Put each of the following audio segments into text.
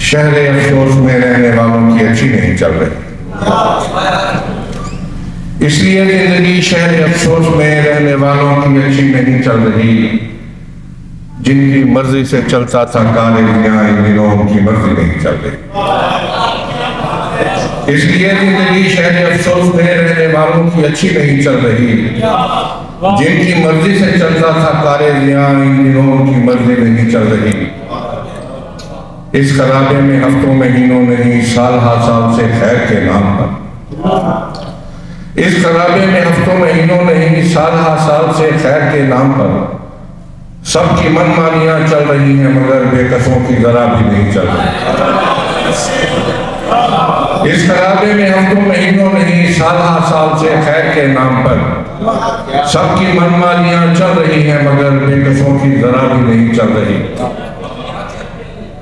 शहर अफसोस में रहने वालों की अच्छी नहीं चल रही। इसलिए जिंदगी शहर अफसोस में रहने वालों की अच्छी नहीं चल रही। जिनकी मर्जी से चलता था कालेजियां, इन दिनों की मर्जी नहीं चल रही। इसलिए जिंदगी शहर अफसोस में रहने वालों की अच्छी नहीं चल रही। जिनकी मर्जी से चलता था कालेजियां, इन दिनों की मर्जी नहीं चल रही। इस खराबे में हफ्तों महीनों नहीं, साल हाथ साल से खैर के नाम पर। इस खराबे में हफ्तों महीनों नहीं, साल हाथ साल से खैर के नाम पर सबकी मनमानियां चल रही हैं, मगर बेकसों की जरा भी नहीं चल रही। इस खराबे में हफ्तों महीनों नहीं, साल हाथ साल से खैर के नाम पर सबकी मनमानियां चल रही हैं, मगर बेकसों की जरा भी नहीं चल रही।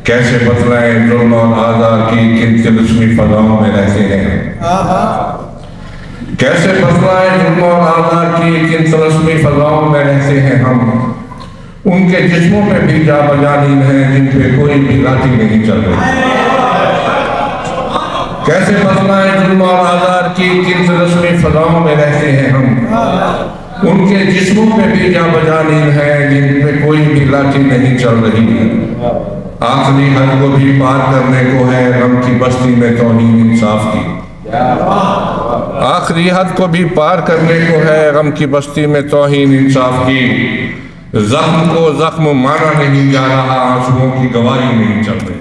कैसे बतलाएं जुल्म और आज़ा की किन तिलस्मी फजाओं में रहते हैं। कैसे बतलाएं जुल्म और आज़ा की किन तिलस्मी फजाओं में रहते हैं हम। उनके जिस्मों पे भी जा बजा नींद है, जिन पे कोई भी लाठी नहीं चल रही। कैसे बतलाएं जुल्म और आज़ा की किन तिलस्मी फजाओं में रहते हैं हम। उनके जिस्मों पे भी जा बजा नींद है, जिन पे कोई भी लाठी नहीं चल रही। आखिरी हद को भी पार करने को है गम की बस्ती में तौहीन इंसाफ की। आखिरी हद को भी पार करने को है गम की बस्ती में तौहीन इंसाफ की। जख्म को जख्म माना नहीं जा रहा, आंसुओं की गवाही नहीं चल रही।